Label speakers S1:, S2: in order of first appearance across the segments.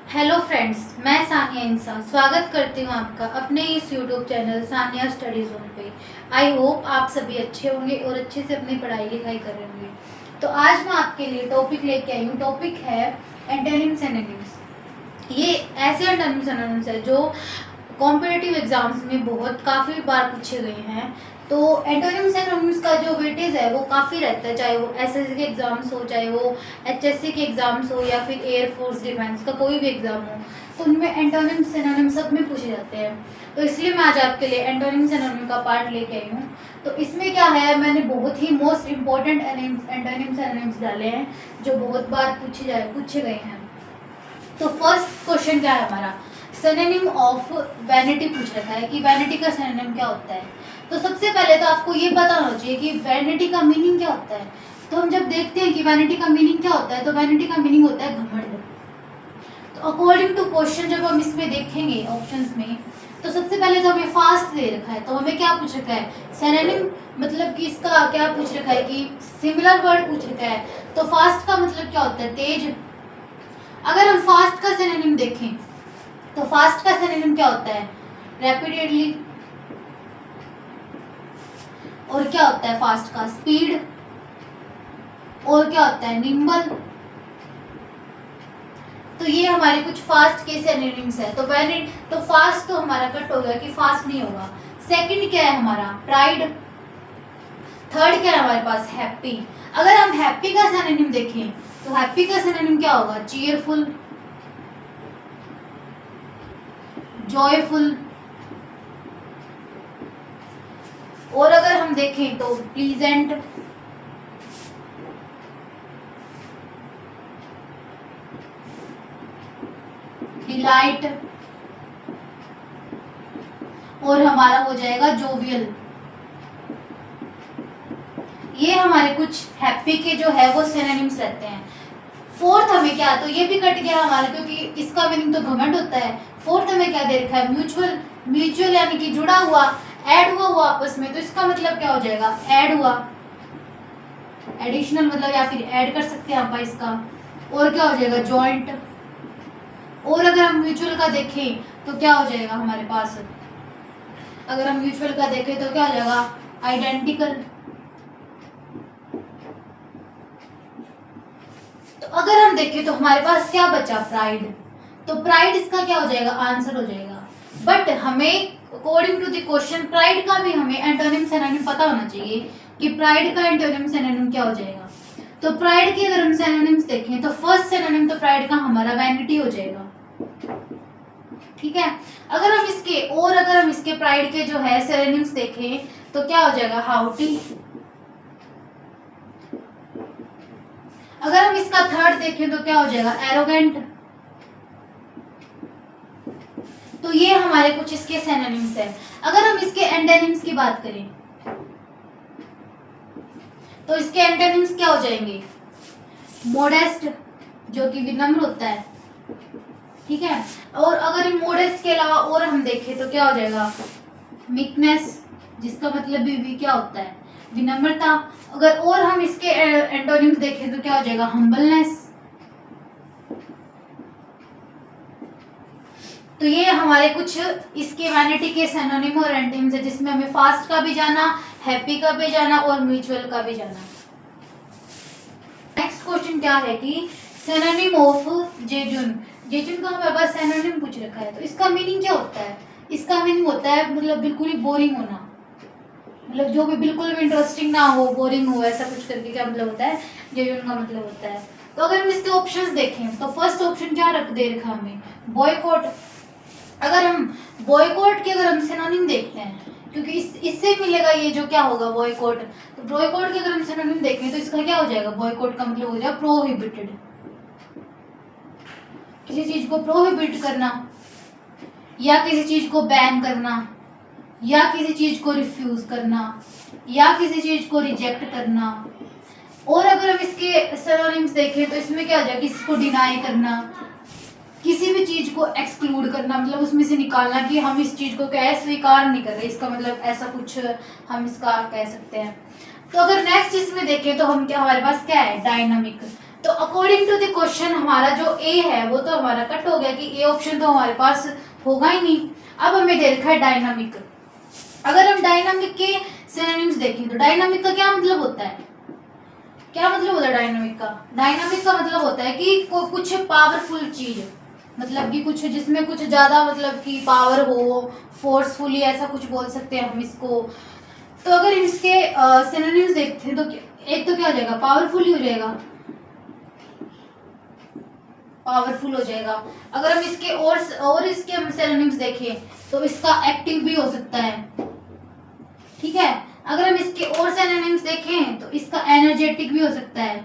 S1: Hello friends, मैं सानिया इंसान स्वागत करती हूँ आपका अपने इस YouTube channel Sania study zone पे। आई होप आप सभी अच्छे होंगे और अच्छे से अपनी पढ़ाई लिखाई कर रहे होंगे। तो आज मैं आपके लिए टॉपिक लेके आई हूँ। टॉपिक है एंटोनिम्स सिनोनिम्स। ये ऐसे एंटोनिम्स सिनोनिम्स है जो कॉम्पिटिटिव एग्जाम्स में बहुत काफ़ी बार पूछे गए हैं। तो एंटोनिम्स सिनोनिम्स का जो वेटेज है वो काफ़ी रहता है, चाहे वो एसएससी के एग्जाम्स हो, चाहे वो एचएससी के एग्जाम्स हो या फिर एयरफोर्स डिफेंस का कोई भी एग्जाम हो, तो उनमें एंटोनिम्स सिनोनिम सब में पूछे जाते हैं। तो इसलिए मैं आज आपके लिए एंटोनिम सिनोनिम का पार्ट लेके आई हूँ। तो इसमें क्या है, मैंने बहुत ही मोस्ट इंपॉर्टेंट एंटोनिम सिनोनिम्स डाले हैं जो बहुत बार पूछे गए हैं। तो फर्स्ट क्वेश्चन क्या है हमारा, सिनोनिम ऑफ वैनिटी पूछ रखा है कि वैनिटी का सिनोनिम क्या होता है। तो सबसे पहले तो आपको ये पता होना चाहिए कि वैनिटी का मीनिंग क्या होता है। तो हम जब देखते हैं कि वैनिटी का मीनिंग क्या होता है, तो वैनिटी का मीनिंग होता है घमंड। तो अकॉर्डिंग टू क्वेश्चन जब हम इसमें देखेंगे ऑप्शंस में, तो सबसे पहले तो हमें फास्ट दे रखा है। तो हमें क्या पूछ रखा है, सिनोनिम मतलब कि इसका क्या पूछ रखा है कि सिमिलर वर्ड पूछ रखा है। तो फास्ट का मतलब क्या होता है, तेज। अगर हम फास्ट का सिनोनिम देखें तो फास्ट का सिनोनिम क्या होता है, रैपिडली। और क्या होता है फास्ट का, स्पीड। और क्या होता है, निम्बल। तो ये हमारे कुछ फास्ट के सिनोनिम्स है। तो फास्ट तो हमारा कट हो गया कि फास्ट नहीं होगा। सेकंड क्या है हमारा, प्राइड। थर्ड क्या है हमारे पास, हैप्पी। अगर हम हैप्पी का सिनोनिम देखें तो हैप्पी का सिनोनिम क्या होगा, चीयरफुल, जॉयफुल। और अगर हम देखें तो प्लीजेंट, डिलाइट। और हमारा हो जाएगा जोवियल। ये हमारे कुछ हैप्पी के जो है वो सिनोनिम्स रहते हैं। फोर्थ हमें क्या, तो ये भी कट गया हमारा क्योंकि इसका मीनिंग तो घमंड होता है। फोर्थ हमें क्या दे रखा है, म्यूचुअल। म्यूचुअल यानी कि जुड़ा हुआ, ऐड हुआ आपस में। तो इसका मतलब क्या हो जाएगा, ऐड हुआ, एडिशनल मतलब, या फिर ऐड कर सकते हैं आप इसका। और क्या हो जाएगा, जॉइंट। और अगर हम म्यूचुअल का देखें तो क्या हो जाएगा हमारे पास, अगर हम म्यूचुअल का देखें तो क्या हो जाएगा, आइडेंटिकल। तो अगर हम देखें तो हमारे पास क्या बचा, प्राइड। तो प्राइड इसका क्या हो जाएगा, आंसर हो जाएगा। बट हमें according to the question pride का भी हमें एंटोनिम सिनोनिम पता होना चाहिए कि प्राइड का एंटोनिम सिनोनिम क्या हो जाएगा। तो प्राइड के अगर हम सिनोनिम्स देखें तो फर्स्ट सिनोनिम तो प्राइड का हमारा वैनिटी हो जाएगा, ठीक है। अगर हम इसके प्राइड के जो है सिनोनिम्स देखें तो क्या हो जाएगा, हाउटी। अगर हम इसका थर्ड देखें तो क्या हो जाएगा, एरोगेंट। तो ये हमारे कुछ इसके सिनोनिम्स है। अगर हम इसके एंटोनिम्स की बात करें तो इसके एंटोनिम्स क्या हो जाएंगे, मोडेस्ट जो कि विनम्र होता है, ठीक है। और अगर मोडेस्ट के अलावा और हम देखें तो क्या हो जाएगा, मीकनेस जिसका मतलब भी क्या होता है, विनम्रता। अगर और हम इसके एंटोनिम्स देखें तो क्या हो जाएगा, हम्बलनेस। तो ये हमारे कुछ इसके वैनिटी के सिनोनिम और एंटोनिम्स है, जिसमें हमें फास्ट का भी जाना, हैप्पी का भी जाना और म्यूचुअल का भी जाना। नेक्स्ट क्वेश्चन क्या है कि सिनोनिम ऑफ जेजुन। जेजुन का हमारे पास सिनोनिम पूछ रखा है। तो इसका मीनिंग क्या होता है, इसका मीनिंग होता है मतलब बिल्कुल ही बोरिंग होना, मतलब जो भी बिल्कुल भी इंटरेस्टिंग ना हो, बोरिंग हो, ऐसा कुछ करके क्या मतलब होता है, जेजुन का मतलब होता है। तो अगर हम इसके ऑप्शंस देखें तो फर्स्ट ऑप्शन क्या दे रखा हमें, बॉयकॉट। अगर हम बॉयकॉट के अगर हम सिनोनिम देखते हैं, क्योंकि इससे मिलेगा ये जो क्या होगा, बॉयकॉट। तो बॉयकॉट के अगर हम सिनोनिम देखें तो इसका क्या हो जाएगा, बॉयकॉट का मतलब हो जाएगा प्रोहिबिटेड, किसी चीज को प्रोहिबिट करना, या किसी चीज को बैन करना, या किसी चीज को रिफ्यूज करना, या किसी चीज को रिजेक्ट करना। और अगर हम इसके सिनोनिम्स देखें तो इसमें क्या हो जाएगा, किसी को डिनाई करना, किसी भी चीज को एक्सक्लूड करना, मतलब उसमें से निकालना कि हम इस चीज को क्या है, स्वीकार नहीं कर रहे, इसका मतलब ऐसा कुछ हम इसका कह सकते हैं। तो अगर नेक्स्ट इसमें देखें तो हम क्या, हमारे पास क्या है, डायनामिक। तो अकॉर्डिंग टू द क्वेश्चन हमारा जो ए है वो तो हमारा कट हो गया कि ए ऑप्शन तो हमारे पास होगा ही नहीं। अब हमें दे रखा है डायनामिक। अगर हम डायनामिक के सिनोनिम्स देखें तो डायनामिक का क्या मतलब होता है, क्या मतलब होता है डायनामिक का? डायनामिक का मतलब होता है कि कुछ पावरफुल चीज, मतलब कि कुछ जिसमें कुछ ज्यादा मतलब कि पावर हो, फोर्सफुली, ऐसा कुछ बोल सकते हैं हम इसको। तो अगर इसके सिनोनिम्स देखते हैं तो एक तो क्या हो जाएगा, पावरफुल ही हो जाएगा, पावरफुल हो जाएगा। अगर हम इसके और इसके हम सिनोनिम्स देखें तो इसका एक्टिव भी हो सकता है, ठीक है। अगर हम इसके और सिनोनिम्स देखें तो इसका एनर्जेटिक भी हो सकता है,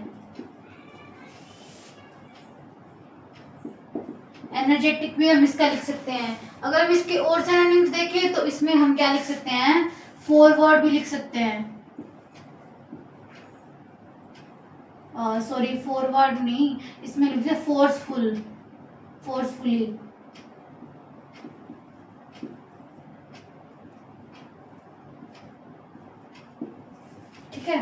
S1: एनर्जेटिक भी हम इसका लिख सकते हैं। अगर हम इसके और सिनोनिम्स देखें तो इसमें हम क्या लिख सकते हैं, फॉरवर्ड भी लिख सकते हैं, सॉरी फॉरवर्ड नहीं, इसमें लिख सकते फोर्सफुल, फोर्सफुली, ठीक है।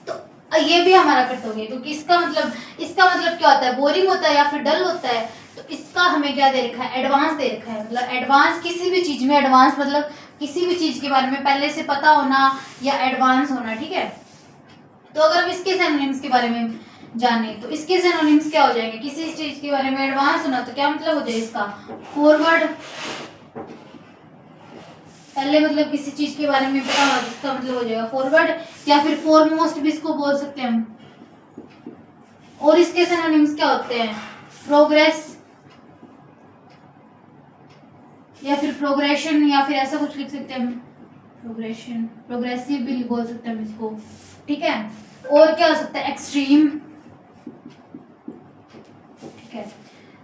S1: तो ये भी हमारा कट हो गया क्योंकि इसका मतलब क्या होता है, बोरिंग होता है या फिर डल होता है। तो इसका हमें क्या दे रखा है, एडवांस दे रखा है। मतलब एडवांस किसी भी चीज में, एडवांस मतलब किसी भी चीज के बारे में पहले से पता होना या एडवांस होना, ठीक है। तो अगर हम इसके सिनोनिम्स के बारे में जाने तो इसके सिनोनिम्स क्या हो जाएंगे, किसी चीज के बारे में एडवांस होना तो क्या मतलब हो जाए इसका, फॉरवर्ड। पहले मतलब किसी चीज के बारे में पता हो इसका मतलब हो जाएगा फॉरवर्ड, या फिर फॉरमोस्ट भी इसको बोल सकते हैं हम। और इसके सिनोनिम्स क्या होते हैं, प्रोग्रेस या फिर प्रोग्रेशन, या फिर ऐसा कुछ लिख सकते हैं हम, प्रोग्रेशन, प्रोग्रेसिव भी बोल सकते हैं हम इसको, ठीक है। और क्या हो सकता है, एक्सट्रीम, ठीक है।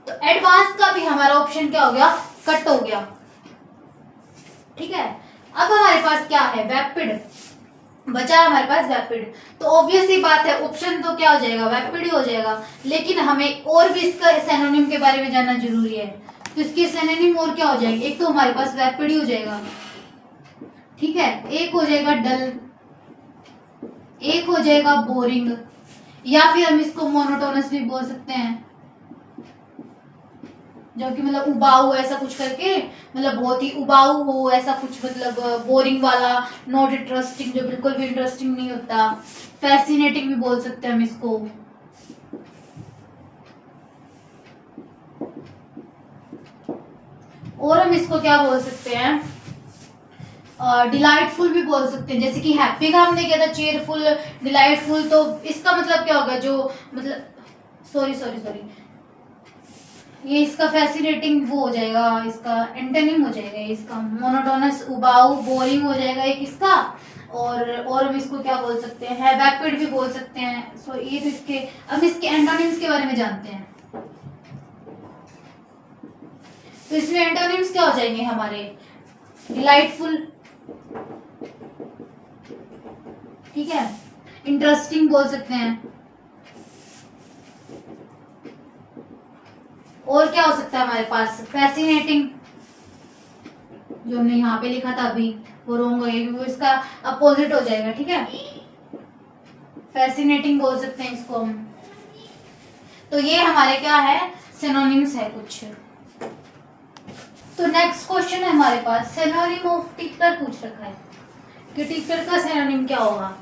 S1: तो एडवांस का भी हमारा ऑप्शन क्या हो गया, कट हो गया, ठीक है। अब हमारे पास क्या है, वैपिड बचा हमारे पास, वैपिड। तो ऑब्वियस ही बात है ऑप्शन तो क्या हो जाएगा, वैपिड ही हो जाएगा। लेकिन हमें और भी इसका सिनोनिम के बारे में जानना जरूरी है। तो इसके सिनोनिम और क्या हो जाएंगे, एक तो हमारे पास वैपिड ही हो जाएगा, ठीक है। एक हो जाएगा डल, एक हो जाएगा बोरिंग, या फिर हम इसको मोनोटोनस भी बोल सकते हैं, जो कि मतलब उबाऊ ऐसा कुछ करके, मतलब बहुत ही उबाऊ हो ऐसा कुछ, मतलब बोरिंग वाला, नॉट इंटरेस्टिंग, जो बिल्कुल भी इंटरेस्टिंग नहीं होता। फैसिनेटिंग भी बोल सकते हैं हम इसको, और हम इसको क्या बोल सकते हैं, डिलाइटफुल भी बोल सकते हैं। जैसे कि हैप्पी का हमने किया था, चेयरफुल, डिलाइटफुल, तो इसका मतलब क्या होगा, जो मतलब सॉरी सॉरी सॉरी ये इसका फैसिनेटिंग वो हो जाएगा, इसका एंटोनिम हो जाएगा, इसका मोनोटोनस, उबाऊ, बोरिंग हो जाएगा एक इसका। और हम इसको क्या बोल सकते हैं, वैपिड भी बोल सकते हैं। सो ये तो इसके, अब इसके एंटोनिम्स के बारे में जानते हैं। तो इसमें एंटोनिम्स क्या हो जाएंगे हमारे, डिलाइटफुल, ठीक है, इंटरेस्टिंग बोल सकते हैं। और क्या हो सकता है हमारे पास, फैसिनेटिंग, जो हमने यहाँ पे लिखा था अभी वो रॉन्ग हो गया, वो इसका अपोजिट हो जाएगा, ठीक है। फैसिनेटिंग बोल सकते हैं इसको हम। तो ये हमारे क्या है, सिनोनिम्स है कुछ। तो नेक्स्ट क्वेश्चन है हमारे पास, सिनोनिम ऑफ टिकटर पूछ रखा है कि टिकटर का सिनोनिम क्या होगा।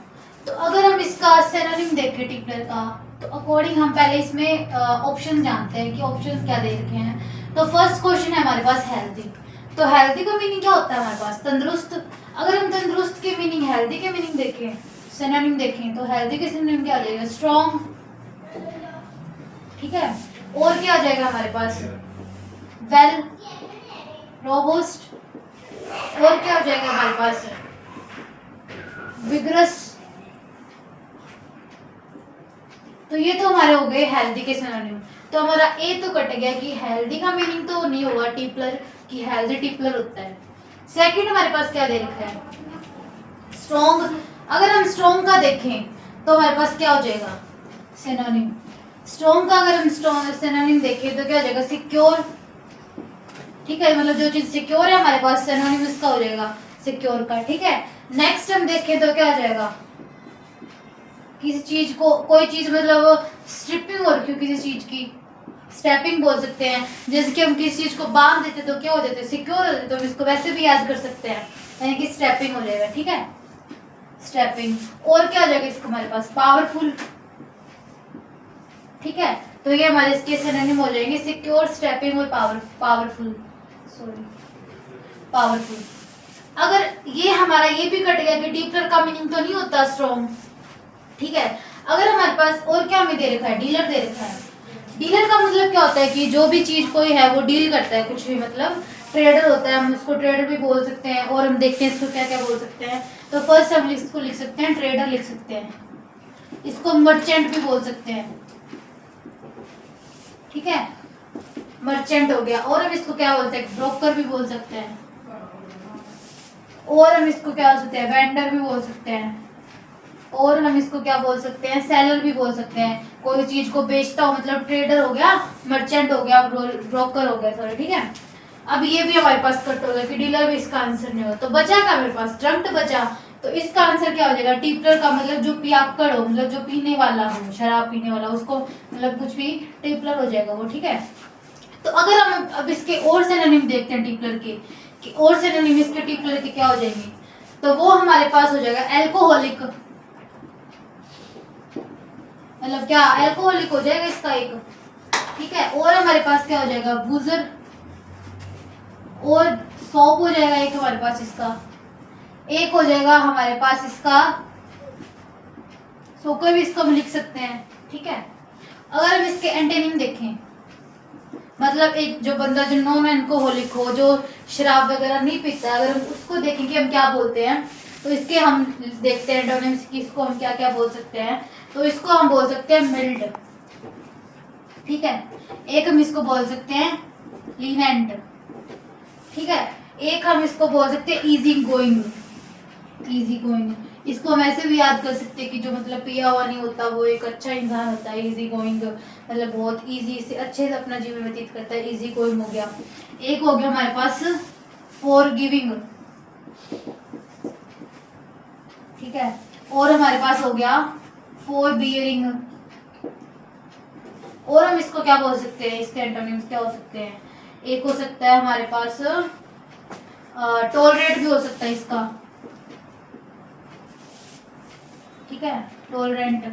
S1: तो अगर हम इसका सिनोनिम देखें टिकटर का, तो अकॉर्डिंग हम पहले इसमें ऑप्शन जानते हैं कि ऑप्शन क्या दे रखे हैं। तो फर्स्ट क्वेश्चन है हमारे पास हेल्दी। तो हेल्दी का मीनिंग क्या होता है हमारे पास, तंदुरुस्त। अगर हम तंदुरुस्त के मीनिंग, हेल्दी के मीनिंग देखें, सिनोनिम देखें, तो हेल्दी के सिनोनिम क्या आ जाएगा, स्ट्रॉन्ग, ठीक है। और क्या आ जाएगा हमारे पास, वेल, रोबस्ट, और क्या हो जाएगा हमारे पास, विग्रस। तो ये तो हमारे हो गए हेल्दी के सिनोनिम। तो हमारा ए तो कट गया कि हेल्दी का मीनिंग तो नहीं होगा टिपलर, कि हेल्दी टिपलर होता है। सेकंड हमारे पास क्या दे रखा है, स्ट्रॉन्ग। अगर हम स्ट्रॉन्ग का देखें तो हमारे पास क्या हो जाएगा, सिनोनिम। स्ट्रॉन्ग का अगर हम स्ट्रॉन्ग सिनोनिम देखें तो क्या हो जाएगा, सिक्योर, ठीक है। मतलब जो चीज सिक्योर है हमारे पास, सिनोनिम इसका हो जाएगा सिक्योर का, ठीक है। नेक्स्ट हम देखें तो क्या हो जाएगा, किसी चीज को, कोई चीज मतलब स्ट्रिपिंग हो रखी हो किसी चीज की, स्टेपिंग बोल सकते हैं। जैसे कि हम किसी चीज को बांध देते तो क्या हो जाते हैं, सिक्योर हो जाते, तो हम इसको वैसे भी याद कर सकते हैं, यानी कि स्टेपिंग हो जाएगा। ठीक है, स्टेपिंग। और क्या हो जाएगा इसको हमारे पास, पावरफुल। ठीक है, तो ये हमारे इसके सिनोनिम हो जाएंगे, सिक्योर, स्टेपिंग और पावरफुल। Sorry, powerful. अगर ये हमारा ये भी कट गया कि डीपलर का मीनिंग तो नहीं होता स्ट्रॉन्ग। ठीक है, अगर हमारे पास और क्या हमें दे रखा है, डीलर दे रखा है। डीलर का मतलब क्या होता है कि जो भी चीज कोई है वो डील करता है, कुछ भी, मतलब ट्रेडर होता है, हम उसको ट्रेडर भी बोल सकते हैं। और हम देखते हैं इसको क्या क्या बोल सकते हैं। तो फर्स्ट हम इसको लिख सकते हैं ट्रेडर लिख सकते हैं, इसको मर्चेंट भी बोल सकते हैं। ठीक है, मर्चेंट हो गया। और हम इसको क्या बोलते हैं, ब्रोकर भी बोल सकते हैं। और हम इसको क्या बोल सकते हैं, वेंडर भी बोल सकते हैं। और हम इसको क्या बोल सकते हैं, सेलर भी बोल सकते हैं। कोई चीज को बेचता हो मतलब ट्रेडर हो गया, मर्चेंट हो गया, ब्रोकर हो गया, सॉरी। ठीक है, अब ये भी हमारे पास कट हो गया कि डीलर भी इसका आंसर नहीं हो, तो बचा क्या मेरे पास, ट्रंक्ट बचा। तो इसका आंसर क्या हो जाएगा, टिपलर का मतलब जो पियाक्कड़ हो, मतलब जो पीने वाला हो, शराब पीने वाला, उसको मतलब कुछ भी टिपलर हो जाएगा वो। ठीक है, तो अगर हम अब इसके और सिनोनिम देखते हैं टिपलर के, कि और सिनोनिम इसके टिपलर के क्या हो जाएंगे, तो वो हमारे पास हो जाएगा एल्कोहलिक। मतलब क्या, एल्कोहलिक हो जाएगा इसका एक। ठीक है, और हमारे पास क्या हो जाएगा, बूजर। और सॉप हो जाएगा एक हमारे पास इसका। एक हो जाएगा हमारे पास इसका सोकर भी इसको हम लिख सकते हैं। ठीक है, अगर हम इसके एंटेनिम देखें, मतलब एक जो बंदा जो नॉन एल्कोहलिक हो, जो शराब वगैरह नहीं पीता, अगर हम उसको देखेंगे हम क्या बोलते हैं, तो इसके हम देखते हैं एंटोनिम्स की, इसको हम क्या क्या बोल सकते हैं। तो इसको हम बोल सकते हैं मिल्ड। ठीक है, एक हम इसको बोल सकते हैं लीनेंट। ठीक है, एक हम इसको बोल सकते हैं इजी गोइंग। इजी गोइंग, इसको हम ऐसे भी याद कर सकते हैं कि जो मतलब पिया हुआ नहीं होता वो एक अच्छा इंसान होता है। इजी गोइंग मतलब बहुत इजी से अच्छे से अपना जीवन व्यतीत करता है, इजी गोइंग हो गया। एक हो गया हमारे पास फॉर गिविंग। ठीक है, और हमारे पास हो गया फॉर बियरिंग। और हम इसको क्या बोल सकते हैं, इसके एंटोनिम्स क्या हो सकते हैं, एक हो सकता है हमारे पास टॉलरेट भी हो सकता है इसका। ठीक है, टॉलरेंट,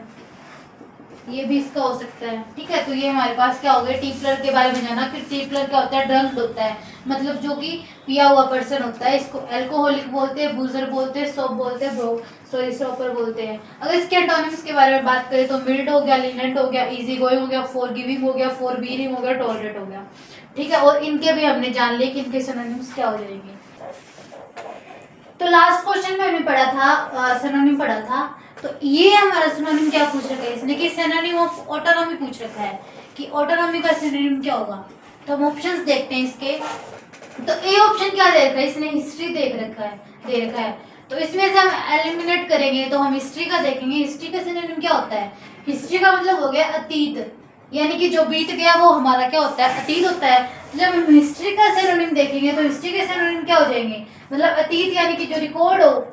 S1: ये भी इसका हो सकता है। ठीक है, तो ये हमारे पास क्या हो गया, टिपलर के बारे में जाना। फिर टिपलर क्या होता है, ड्रंक होता है, मतलब जो कि पिया हुआ पर्सन होता है, इसको एल्कोहलिक बोलते हैं, बूजर बोलते हैं, सोप बोलते हैं, सॉरी सोपर बोलते हैं। अगर इसके एंटोनिम्स के बारे में बात करें तो मिल्ड हो गया, लीनेंट हो गया, इजी गोइंग हो गया, फॉर गिविंग हो गया, फॉर बीरिंग हो गया, टॉलरेट हो गया। ठीक है, और इनके भी हमने जान लिया कि इनके सिनोनिम्स क्या हो जाएंगे। तो लास्ट क्वेश्चन में हमने पढ़ा था, सिनोनिम पढ़ा था। तो ये हमारा सिनोनिम क्या पूछ रखा है इसने, कि सिनोनिम ऑफ ऑटोनॉमी पूछ रखा है, कि ऑटोनॉमी का सिनोनिम क्या होगा। तो हम ऑप्शंस देखते हैं इसके। तो ए ऑप्शन क्या दे रखा है इसने, हिस्ट्री दे रखा है। तो इसमें से हम एलिमिनेट करेंगे तो हम हिस्ट्री का देखेंगे। हिस्ट्री का सिनोनिम क्या होता है, हिस्ट्री का मतलब हो गया अतीत, यानी कि जो बीत गया वो हमारा क्या होता है, अतीत होता है। जब हम हिस्ट्री का सिनोनिम देखेंगे तो हिस्ट्री के सिनोनिम क्या हो जाएंगे, मतलब अतीत यानी कि जो रिकॉर्ड हो,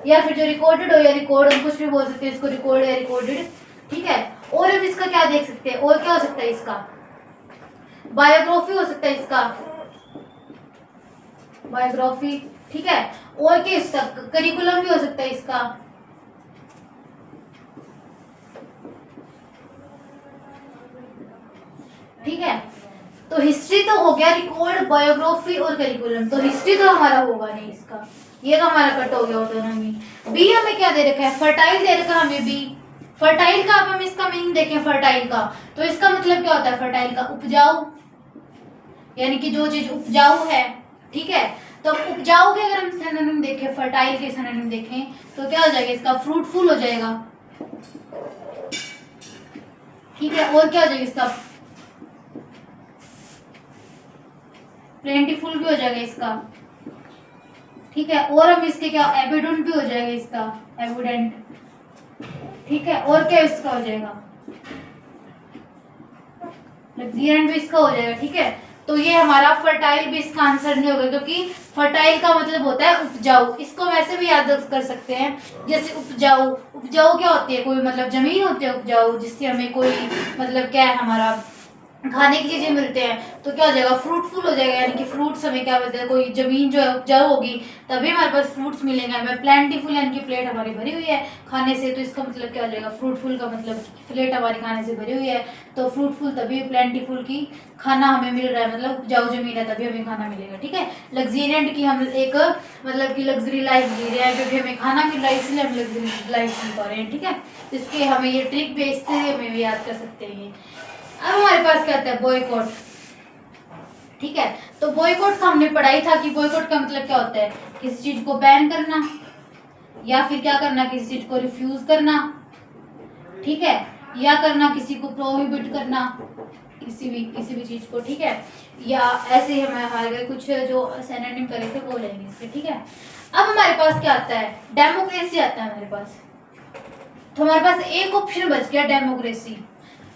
S1: या फिर जो रिकॉर्डेड हो, या रिकॉर्ड, हम कुछ भी बोल सकते हैं इसको, रिकॉर्ड या रिकॉर्डेड। ठीक है, और हम इसका क्या देख सकते हैं, और क्या हो सकता है इसका, बायोग्राफी हो सकता है इसका, बायोग्राफी। ठीक है, और क्या इसका करिकुलम भी हो सकता है इसका। ठीक है, तो हिस्ट्री तो हो गया, रिकॉर्ड, बायोग्राफी और करिकुलम। तो हिस्ट्री तो हमारा होगा नहीं इसका, ये तो हमारा कट हो गया ऑटोनॉमी। बी हमें क्या दे रखा है, फर्टाइल दे रखा है हमें बी। फर्टाइल का, अब हम इसका मीनिंग देखें फर्टाइल का, तो इसका मतलब क्या होता है फर्टाइल का, उपजाऊ, यानी कि जो चीज उपजाऊ है। ठीक है, तो उपजाऊ के अगर हम सिनोनिम देखें, फर्टाइल के सिनोनिम देखें तो क्या हो जाएगा इसका, फ्रूटफुल हो जाएगा। ठीक है, और क्या हो जाएगा इसका, प्लेंटीफुल भी हो जाएगा इसका। ठीक है, और हम इसके क्या, एबिडेंट भी हो जाएगा इसका, एविडेंट। ठीक है, और क्या इसका हो जाएगा, लग्जीरेंट भी इसका हो जाएगा। ठीक है, तो ये हमारा फर्टाइल भी इसका आंसर नहीं होगा, क्योंकि फर्टाइल का मतलब होता है उपजाऊ। इसको वैसे भी याद कर सकते हैं, जैसे उपजाऊ, उपजाऊ क्या होती है, कोई मतलब जमीन होती है उपजाऊ, जिससे हमें कोई मतलब क्या है, हमारा खाने की चीजें मिलते हैं। तो क्या हो जाएगा, फ्रूटफुल हो जाएगा, यानी कि फ्रूट्स हमें क्या मिलते हैं, कोई जमीन जो है उपजाऊ होगी तभी हमारे पास फ्रूट्स मिलेंगे हमें। प्लेंटीफुल यानी कि प्लेट हमारी भरी हुई है खाने से, तो इसका मतलब क्या हो जाएगा, फ्रूटफुल का मतलब प्लेट हमारी खाने से भरी हुई है। तो फ्रूटफुल तभी, प्लेंटीफुल की खाना हमें मिल रहा है, मतलब उपजाऊ जमीन है तभी हमें खाना मिलेगा। ठीक है, लग्जीरियंट की हम एक मतलब कि लग्जरी लाइफ जी रहे हैं, क्योंकि हमें खाना मिल रहा है इसलिए हम लग्जरी लाइफ जी पा रहे हैं। ठीक है, इसके हमें ये ट्रिक बेचते हुए हमें भी याद कर सकते हैं। अब हमारे पास क्या आता है, बॉयकॉट। ठीक है, तो बॉयकॉट का हमने पढ़ाई था कि बॉयकॉट का मतलब क्या होता है, किसी चीज को बैन करना या फिर क्या करना, किसी चीज को रिफ्यूज करना। ठीक है, या करना किसी को प्रोहिबिट करना, किसी भी चीज को। ठीक है, या ऐसे ही हमारे कुछ जो सिनोनिम करे थे वो लेंगे इसके। ठीक है, अब हमारे पास क्या आता है, डेमोक्रेसी आता है हमारे पास। तो हमारे पास एक ऑप्शन बच गया, डेमोक्रेसी।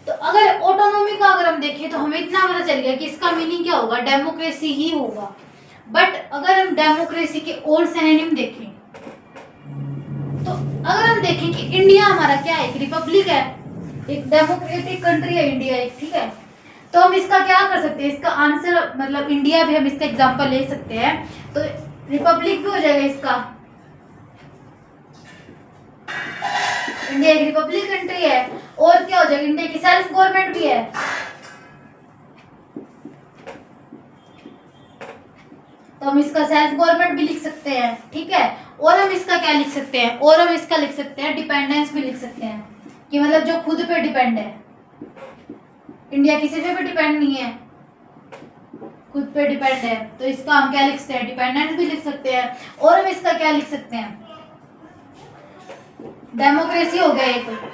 S1: तो अगर ऑटोनॉमी का अगर हम देखें तो हमें इतना पता चल गया कि इसका मीनिंग क्या होगा, डेमोक्रेसी ही होगा। बट अगर हम डेमोक्रेसी के और सिनोनिम देखें, तो अगर हम देखें कि इंडिया हमारा क्या है, एक रिपब्लिक है, एक डेमोक्रेटिक कंट्री है इंडिया एक। ठीक है, तो हम इसका क्या कर सकते हैं, इसका आंसर मतलब इंडिया भी हम इसका एग्जांपल ले सकते हैं। तो रिपब्लिक भी हो जाएगा इसका, इंडिया एक रिपब्लिक कंट्री है। और क्या हो जाएगा, इंडिया की सेल्फ गवर्नमेंट भी है। तो हम इसका सेल्फ गवर्नमेंट भी लिख सकते हैं। ठीक है, और हम इसका क्या लिख सकते हैं, और हम इसका लिख सकते हैं डिपेंडेंस भी लिख सकते हैं, कि मतलब जो खुद पे डिपेंड है। इंडिया किसी पे भी डिपेंड नहीं है, खुद पे डिपेंड है। तो इसका हम क्या लिख सकते हैं, डिपेंडेंस भी लिख सकते हैं। और हम इसका क्या लिख सकते हैं, डेमोक्रेसी हो गया एक।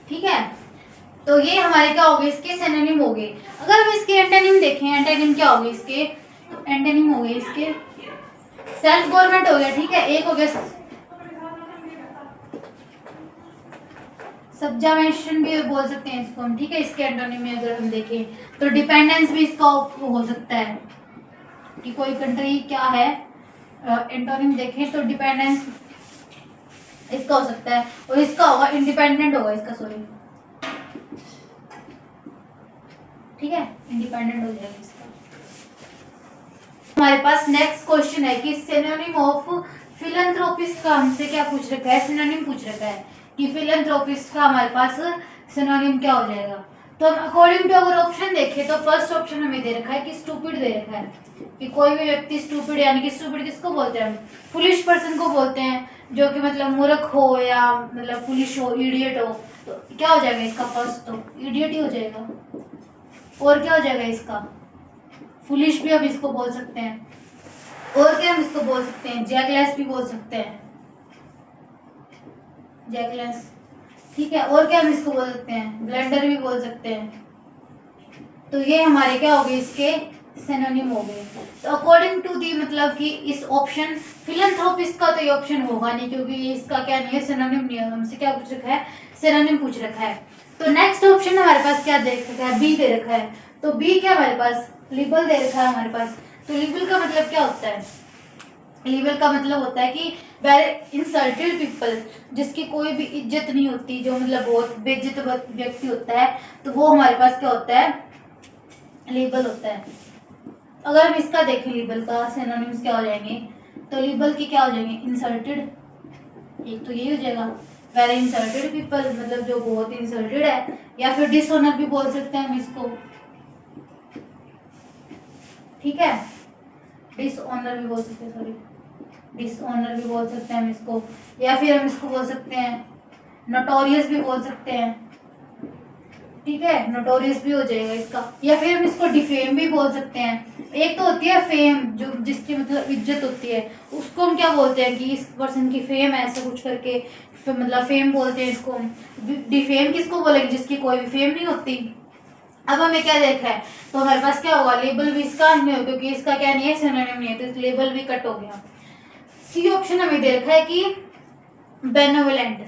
S1: ठीक है, तो ये हमारे क्या हो गए, इसके सिनोनिम हो गए। अगर हम इसके एंटोनिम देखें, एंटोनिम क्या हो गए इसके, तो एंटोनिम हो गए इसके सेल्फ गवर्नमेंट हो गया। ठीक है, एक हो गया सब्जामेशन भी बोल सकते हैं इसको हम। ठीक है, इसके एंटोनिम में अगर हम देखें तो डिपेंडेंस भी इसका हो सकता है, कि कोई कंट्री क्या है। एंटोनिम देखें तो डिपेंडेंस इसका हो सकता है, और इसका होगा इंडिपेंडेंट होगा इसका, सॉरी। ठीक है, इंडिपेंडेंट हो जाएगा इसका। हमारे पास नेक्स्ट क्वेश्चन है कि सिनोनिम ऑफ फिलैंथ्रोपिस्ट का हमसे क्या पूछ रखा है, सिनोनिम पूछ रखा है कि फिलैंथ्रोपिस्ट का हमारे पास सिनोनिम क्या हो जाएगा। तो हम अकॉर्डिंग टू अगर ऑप्शन देखें तो फर्स्ट ऑप्शन हमें दे रखा है कि स्टूपिड दे रखा है, कि कोई भी व्यक्ति स्टूपिड, यानी कि स्टूपिड किसको बोलते हैं, हम फुलिश पर्सन को बोलते हैं, जो कि मतलब मूर्ख हो या मतलब फुलिश हो, इडियट हो। तो क्या हो जाएगा इसका, फर्स्ट तो इडियट ही हो जाएगा। और क्या हो जाएगा इसका, फुलिश भी हम इसको बोल सकते हैं। और क्या हम इसको बोल सकते हैं, जैकलेस भी बोल सकते हैं, जैकलेस। ठीक है, और क्या हम इसको बोल सकते हैं, ब्लेंडर भी बोल सकते हैं। तो ये हमारे क्या हो गए, इसके सिनोनिम हो गए। तो अकॉर्डिंग टू दी मतलब कि इस ऑप्शन फिलैंथ्रोपिस्ट का तो ये ऑप्शन होगा नहीं, क्योंकि इसका क्या नहीं है, सिनोनिम नहीं है। हमसे क्या पूछ रखा है, सिनोनिम पूछ रखा है। तो नेक्स्ट ऑप्शन हमारे पास क्या दे रखा है, बी दे रखा है। तो बी क्या हमारे पास, लिबल दे रखा है हमारे पास। तो लिबल का मतलब क्या होता है, लिबल का मतलब होता है कि वेरी इंसल्टेड पीपल, जिसकी कोई भी इज्जत नहीं होती, जो मतलब बहुत बेइज्जत व्यक्ति होता है, तो वो हमारे पास क्या होता है, लेबल होता है। अगर हम इसका देखें लेबल का सिनोनिम्स क्या हो जाएंगे, तो लेबल के क्या हो जाएंगे, इंसल्टेड, एक तो यही हो जाएगा वेरी इंसल्टेड पीपल, मतलब जो बहुत इंसल्टेड है, या फिर डिसऑनर भी बोल सकते हैं हम इसको। ठीक है, डिसऑनर भी बोल सकते हैं, सॉरी, डिसऑनर भी बोल सकते हैं हम इसको, या फिर हम इसको बोल सकते हैं नोटोरियस भी बोल सकते हैं। ठीक है, नोटोरियस भी हो जाएगा इसका, या फिर हम इसको डिफेम भी बोल सकते हैं। एक तो होती है फेम, जो जिसकी मतलब इज्जत होती है, उसको हम क्या बोलते हैं कि इस पर्सन की फेम है, ऐसा कुछ करके मतलब फेम बोलते हैं इसको। डिफेम किसको बोलेंगे, जिसकी कोई भी फेम नहीं होती। अब हमें क्या देखा है, तो हमारे पास क्या होगा, लेबल भी इसका नहीं होगा, क्योंकि इसका क्या नहीं है, सिनोनिम नहीं है, तो इस लेबल भी कट हो गया। सी ऑप्शन हमें दे रखा है कि बेनोवलेंट।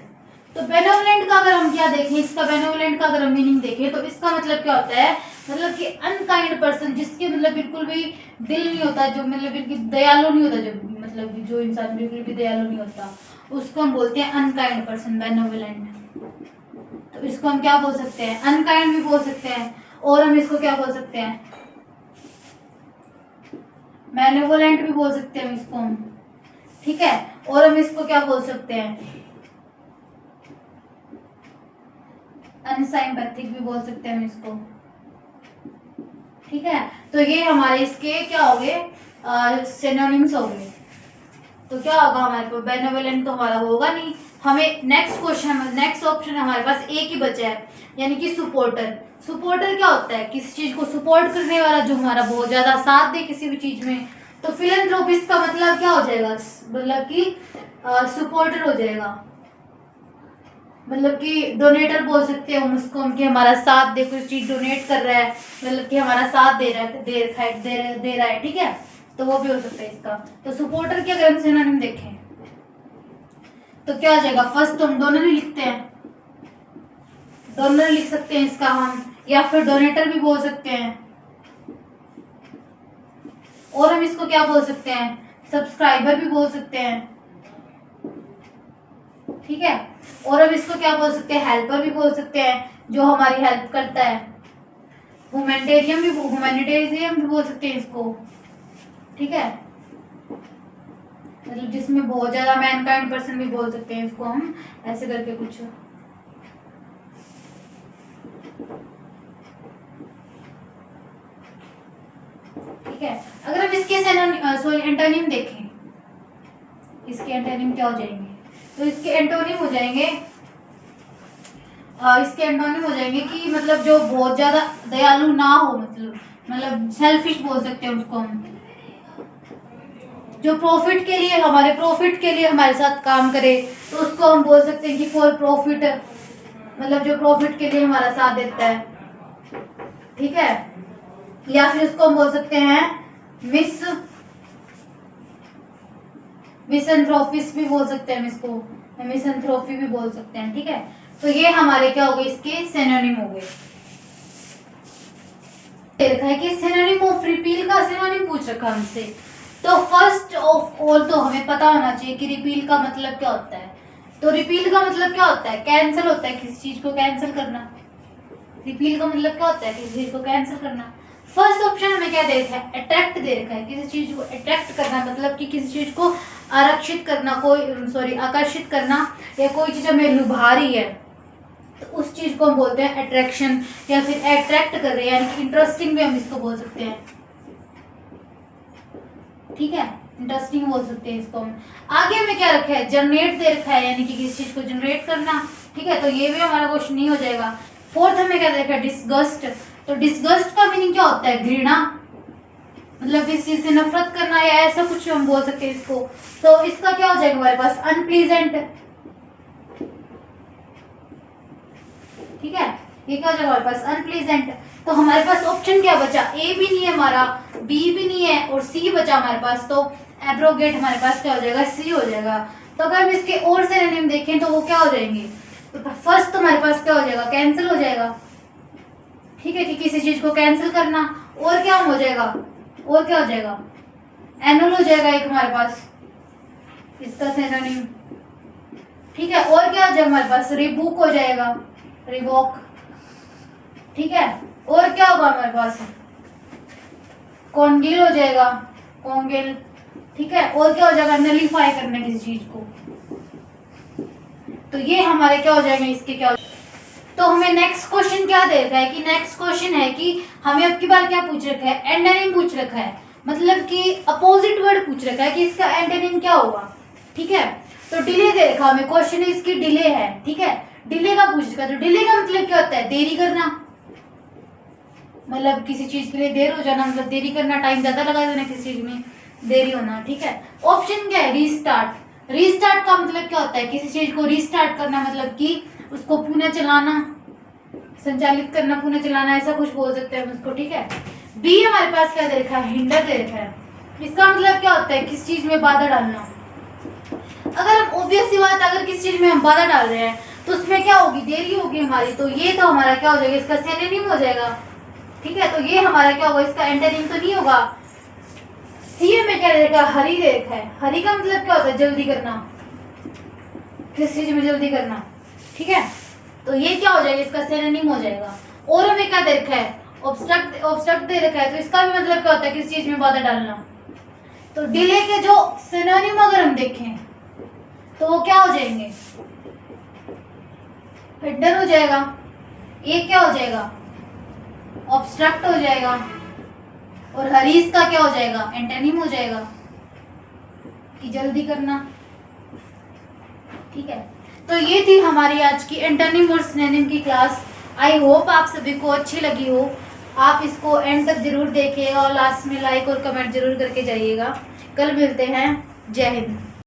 S1: तो बेनोवलेंट का अगर हम क्या देखें, इसका बेनोवलेंट का अगर हम मीनिंग देखें तो इसका मतलब क्या होता है, मतलब कि अनकाइंड पर्सन, जिसके मतलब बिल्कुल भी दिल नहीं होता, जो मतलब बिल्कुल दयालु नहीं होता, जो मतलब जो इंसान बिल्कुल भी दयालु नहीं होता, उसको हम बोलते हैं अनकाइंड पर्सन, बेनोवलेंट। तो इसको हम क्या बोल सकते हैं, अनकाइंड भी बोल सकते हैं, और हम इसको क्या बोल सकते हैं, बेनोवलेंट भी बोल सकते हैं इसको हम, ठीक है। और हम इसको क्या बोल सकते हैं, अनसाइम्पैथिक भी बोल सकते हैं हम इसको, ठीक है। तो ये हमारे इसके क्या हो गए, सिनोनिम्स हो गए। तो क्या होगा हमारे पास, बेनोवलेंट तो हमारा होगा नहीं। हमें नेक्स्ट ऑप्शन हमारे पास एक ही बचा है, यानी कि सपोर्टर। सपोर्टर क्या होता है, किसी चीज को सपोर्ट करने वाला, जो हमारा बहुत ज्यादा साथ दे किसी भी चीज में। तो फिलैंथ्रोपिस्ट का मतलब क्या हो जाएगा, मतलब कि सपोर्टर हो जाएगा, मतलब कि डोनेटर बोल सकते हैं हम उसको, हम कि हमारा साथ दे, कुछ चीज डोनेट कर रहा है, मतलब कि हमारा साथ दे रहा है, दे रहा है, ठीक है। तो वो भी हो सकता है इसका। तो सपोर्टर की अगर हम सिनोनिम देखें तो क्या आ जाएगा, फर्स्ट तो हम डोनर ही लिखते हैं, डोनर लिख सकते हैं इसका हम, या फिर डोनेटर भी बोल सकते हैं, और हम इसको क्या बोल सकते हैं, सब्सक्राइबर भी बोल सकते हैं, ठीक है। और हम इसको क्या बोल सकते हैं, हेल्पर भी बोल सकते हैं, जो हमारी हेल्प करता है। ह्यूमैनिटेरियन भी बोल सकते हैं इसको, ठीक है। मतलब जिसमें बहुत ज्यादा मैनकाइंड पर्सन भी बोल सकते हैं इसको हम, ऐसे करके कुछ, ठीक है। अगर हम इसके एंटोनिम देखें, इसके एंटोनिम क्या हो जाएंगे, तो इसके एंटोनिम हो जाएंगे, इसके एंटोनिम हो जाएंगे कि मतलब जो बहुत ज्यादा दयालु ना हो, मतलब सेल्फिश बोल सकते हैं उसको हम, जो प्रॉफिट के लिए हमारे साथ काम करे, तो उसको हम बोल सकते हैं कि फॉर प्रॉफिट, मतलब जो प्रॉफिट के लिए हमारा साथ देता है, ठीक है। या फिर उसको हम बोल सकते हैं मिसएंथ्रोपिस्ट भी बोल सकते हैं हम इसको, मिसएंथ्रोपी भी बोल सकते हैं, ठीक है। तो ये हमारे क्या हो गए, इसके सिनोनिम हो गए। देखा है कि सिनोनिम ऑफ रिपील का सिनोनिम पूछ रखा हमसे। तो फर्स्ट ऑफ ऑल तो हमें पता होना चाहिए कि रिपील का मतलब क्या होता है। तो रिपील का मतलब क्या होता है, कैंसिल होता है, किसी चीज को कैंसिल करना। रिपील का मतलब क्या होता है, किसी चीज को कैंसिल करना। फर्स्ट ऑप्शन हमें क्या दे रखा है, अट्रैक्ट दे रखा है, किसी चीज को अट्रैक्ट करना, मतलब कि किसी चीज को आरक्षित करना, आकर्षित करना, या कोई चीज हमें लुभा रही है, तो उस चीज को हम बोलते हैं अट्रैक्शन, या फिर अट्रैक्ट कर रहे हैं, यानी कि इंटरेस्टिंग भी हम इसको बोल सकते हैं, ठीक है। इंटरेस्टिंग बोल सकते हैं इसको हम। आगे हमें क्या रखा है, जनरेट दे रखा है, यानी कि किसी चीज को जनरेट करना, ठीक है। तो ये भी हमारा क्वेश्चन नहीं हो जाएगा। फोर्थ हमें क्या देखा है, डिस्गस्ट। तो डिस्गस्ट का मीनिंग क्या होता है, घृणा, मतलब किसी चीज से नफरत करना, या ऐसा कुछ हम बोल सकते हैं इसको। तो इसका क्या हो जाएगा हमारे पास, अनप्लीजेंट, ठीक है। ये क्या हो जाएगा हमारे पास, अनप्लीजेंट। तो हमारे पास ऑप्शन क्या बचा, ए भी नहीं है हमारा, बी भी नहीं है, और सी बचा हमारे पास। तो एब्रोगेट हमारे पास क्या हो जाएगा, सी हो जाएगा। तो अगर हम इसके और सिनोनिम देखें तो वो क्या हो जाएंगे, तो फर्स्ट तो हमारे पास क्या हो जाएगा, कैंसिल हो जाएगा, ठीक है, कि किसी चीज को कैंसिल करना। और क्या हो जाएगा, और क्या हो जाएगा, एनुअल हो जाएगा एक हमारे पास इसका सिनोनिम, ठीक है। और क्या हो जाएगा हमारे पास, रिबुक हो जाएगा, रिवॉक, ठीक है। और क्या होगा हमारे पास, कॉन्गिल हो जाएगा, कॉन्गिल, ठीक है। और क्या हो जाएगा, नलीफाई करना किसी चीज को। तो ये हमारे क्या हो जाएंगे, इसके क्या हो। तो हमें नेक्स्ट क्वेश्चन क्या दे रखा है, कि नेक्स्ट क्वेश्चन है कि हमें अब की बार क्या पूछ रखा है, एंटोनिम पूछ रखा है, मतलब कि अपोजिट वर्ड पूछ रखा है कि इसका एंटोनिम क्या होगा, ठीक है। तो डिले दे रखा हमें, क्वेश्चन इसकी डिले है, ठीक है। डिले का पूछ रखा है, तो डिले का मतलब क्या होता है, देरी करना, मतलब किसी चीज के लिए देर हो जाना, मतलब देरी करना, टाइम ज्यादा लगा देना किसी चीज में, देरी होना, ठीक है। ऑप्शन क्या है, रीस्टार्ट। रीस्टार्ट का मतलब क्या होता है, किसी चीज को रीस्टार्ट करना, मतलब कि उसको पुनः चलाना, संचालित करना, पुनः चलाना, ऐसा कुछ बोल सकते हैं हम उसको, ठीक है। बी हमारे पास क्या दे रखा है, हिंडर दे रखा है। इसका मतलब क्या होता है, किसी चीज में बाधा डालना। अगर हम ऑब्वियस सी बात, अगर किसी चीज में हम बाधा डाल रहे हैं तो उसमें क्या होगी, देरी होगी हमारी। तो ये तो हमारा क्या हो जाएगा, इसका सिनोनिम हो जाएगा, ठीक है, तो ये हमारा क्या होगा, इसका एंटोनिम तो नहीं होगा। सी में क्या देखा, हरी देखा है। हरी का मतलब क्या होता है, जल्दी करना, किस चीज में जल्दी करना। ठीक है, तो ये क्या हो जाएगा, इसका सिनोनिम हो जाएगा। और हमें क्या दे रखा है, ऑब्स्ट्रक्ट, ऑब्स्ट्रक्ट दे रखा है, तो इसका भी मतलब क्या होता है, किस चीज में बाधा डालना। तो डिले के जो सिनोनिम अगर हम देखें तो वो क्या हो जाएंगे, हिडन हो जाएगा, ये क्या हो जाएगा, ऑब्स्ट्रक्ट हो जाएगा, और हरीस का क्या हो जाएगा, एंटोनिम हो जाएगा कि जल्दी करना। ठीक है, तो ये थी हमारी आज की एंटोनिम और सिनोनिम की क्लास। आई होप आप सभी को अच्छी लगी हो। आप इसको एंड तक जरूर देखिएगा और लास्ट में लाइक और कमेंट जरूर करके जाइएगा। कल मिलते हैं। जय हिंद।